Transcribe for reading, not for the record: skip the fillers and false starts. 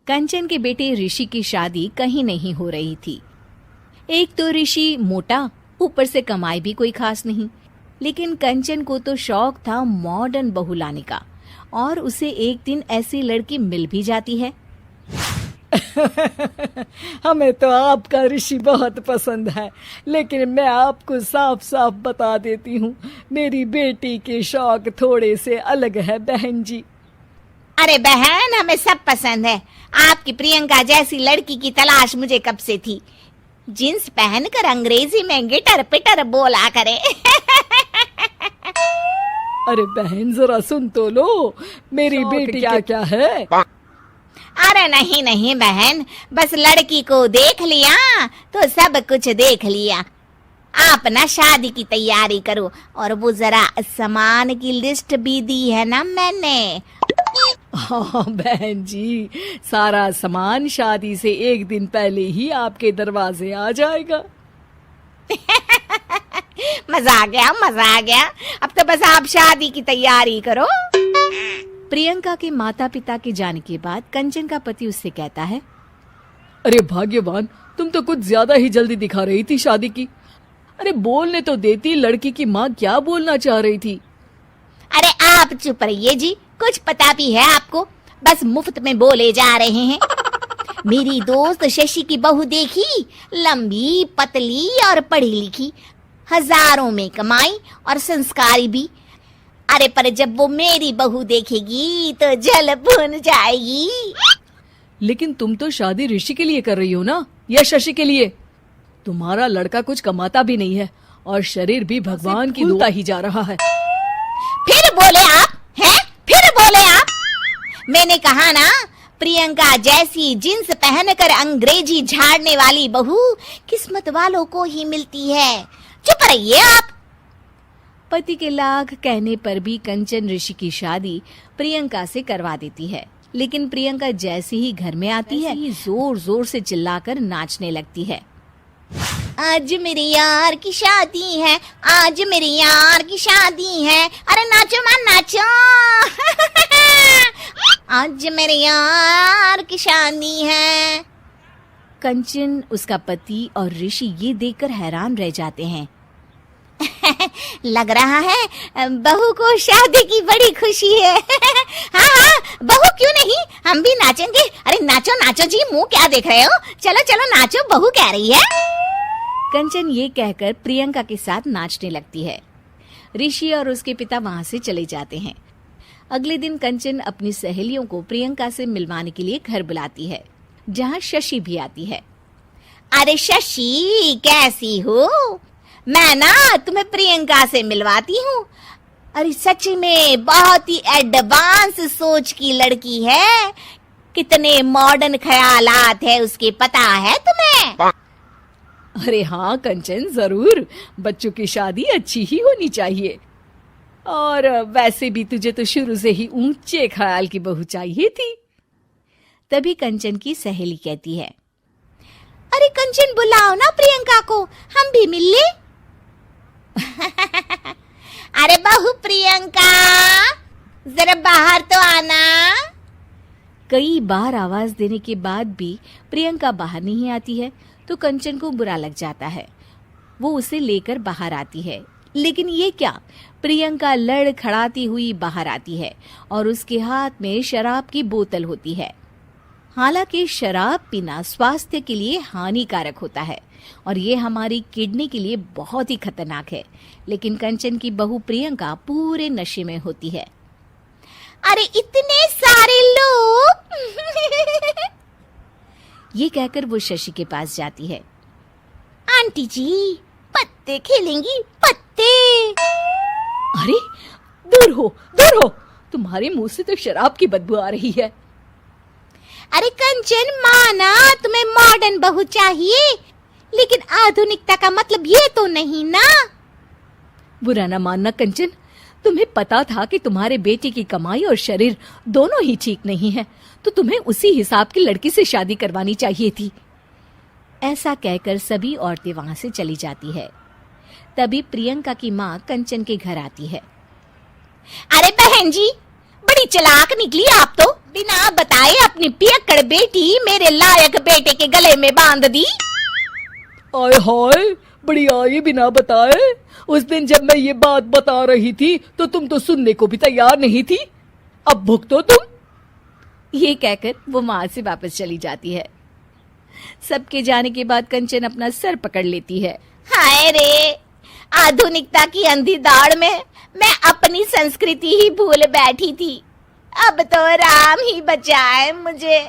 कंचन के बेटे ऋषि की शादी कहीं नहीं हो रही थी। एक तो ऋषि मोटा, ऊपर से कमाई भी कोई खास नहीं। लेकिन कंचन को तो शौक था मॉडर्न बहू लाने का, और उसे एक दिन ऐसी लड़की मिल भी जाती है। हमें तो आपका ऋषि बहुत पसंद है, लेकिन मैं आपको साफ साफ बता देती हूँ, मेरी बेटी के शौक थोड़े से अलग है बहन जी। अरे बहन, हमें सब पसंद है। आपकी प्रियंका जैसी लड़की की तलाश मुझे कब से थी। जींस पहनकर अंग्रेजी में गिटर पिटर बोला करे। अरे बहन जरा सुन तो लो, मेरी बेटी क्या क्या है। अरे नहीं नहीं बहन, बस लड़की को देख लिया तो सब कुछ देख लिया। आप ना शादी की तैयारी करो, और वो जरा सामान की लिस्ट भी दी है ना मैंने। हाँ बहन जी, सारा सामान शादी से एक दिन पहले ही आपके दरवाजे आ जाएगा। मजा आ गया, मजा आ गया। अब तो बस आप शादी की तैयारी करो। प्रियंका के माता पिता के जाने के बाद कंचन का पति उससे कहता है, अरे भाग्यवान, तुम तो कुछ ज्यादा ही जल्दी दिखा रही थी शादी की। अरे बोलने तो देती, लड़की की माँ क्या बोलना चाह रही थी। अरे आप चुप रहिए जी, कुछ पता भी है आपको, बस मुफ्त में बोले जा रहे हैं। मेरी दोस्त शशि की बहू देखी, लंबी पतली और पढ़ी लिखी, हजारों में कमाई और संस्कारी भी। अरे पर जब वो मेरी बहू देखेगी तो जल भुन जाएगी। लेकिन तुम तो शादी ऋषि के लिए कर रही हो ना, या शशि के लिए? तुम्हारा लड़का कुछ कमाता भी नहीं है और शरीर भी भगवान की दुआ ही जा रहा है। फिर बोले आप हैं? फिर बोले आप? मैंने कहा ना, प्रियंका जैसी जींस पहनकर अंग्रेजी झाड़ने वाली बहू किस्मत वालों को ही मिलती है। चुप रहिए आप। पति के लाख कहने पर भी कंचन ऋषि की शादी प्रियंका से करवा देती है। लेकिन प्रियंका जैसे ही घर में आती है, जोर जोर से चिल्लाकर नाचने लगती है। आज मेरे यार की शादी है, आज मेरे यार की शादी है। अरे नाचो मां नाचो। आज मेरे यार की शादी है। कंचन, उसका पति और ऋषि ये देखकर हैरान रह जाते हैं। लग रहा है बहू को शादी की बड़ी खुशी है। हाँ हाँ, बहू क्यों नहीं, हम भी नाचेंगे। अरे नाचो नाचो जी, मुंह क्या देख रहे हो, चलो चलो नाचो, बहू कह रही है। कंचन ये कहकर प्रियंका के साथ नाचने लगती है। ऋषि और उसके पिता वहां से चले जाते हैं। अगले दिन कंचन अपनी सहेलियों को प्रियंका से मिलवाने के लिए घर बुलाती है, जहाँ शशि भी आती है। अरे शशि, कैसी हो? मैं ना तुम्हें प्रियंका से मिलवाती हूँ। अरे सच में बहुत ही एडवांस सोच की लड़की है। कितने मॉडर्न ख्यालात है उसके, पता है तुम्हें? अरे हाँ कंचन, जरूर। बच्चों की शादी अच्छी ही होनी चाहिए। और वैसे भी तुझे तो शुरू से ही ऊंचे ख्याल की बहू चाहिए थी। तभी कंचन की सहेली कहती है, अरे कंचन, बुलाओ ना प्रियंका को, हम भी मिल ले। अरे बहू प्रियंका, जरा बाहर तो आना। कई बार आवाज देने के बाद भी प्रियंका बाहर नहीं आती है, तो कंचन को बुरा लग जाता है। वो उसे लेकर बाहर आती है, लेकिन ये क्या, प्रियंका लड़खड़ाती हुई बाहर आती है और उसके हाथ में शराब की बोतल होती है। हालांकि शराब पीना स्वास्थ्य के लिए हानिकारक होता है और ये हमारी किडनी के लिए बहुत ही खतरनाक है, लेकिन कंचन की बहू प्रियंका पूरे नशे में होती है। अरे इतने सारे लोग। ये कहकर वो शशि के पास जाती है। आंटी जी, पत्ते खेलेंगी, पत्ते। अरे दूर हो, दूर हो, तुम्हारे मुंह से तो शराब की बदबू आ रही है। अरे कंचन, माना तुम्हें मॉडर्न बहू चाहिए, लेकिन आधुनिकता का मतलब ये तो नहीं ना। बुरा ना मानना कंचन, तुम्हें पता था कि तुम्हारे बेटे की कमाई और शरीर दोनों ही ठीक नहीं है, तो तुम्हें उसी हिसाब की लड़की से शादी करवानी चाहिए थी। ऐसा कहकर सभी औरतें वहां से चली जाती है। तभी प्रियंका की माँ कंचन के घर आती है। अरे बहन जी, बड़ी चालाक निकली आप तो। बिना बताए अपनी पियक्कड़ बेटी मेरे लायक बेटे के गले में बांध दी। आय हाय, बड़ी आई बिना बताए। उस दिन जब मैं ये बात बता रही थी तो तुम तो सुनने को भी तैयार नहीं थी। अब भुगतो तुम। ये कहकर वो वहां से वापस चली जाती है। सबके जाने के बाद कंचन अपना सर पकड़ लेती है। हाय रे, आधुनिकता की अंधी दौड़ में मैं अपनी संस्कृति ही भूल बैठी थी। अब तो राम ही बचाए मुझे।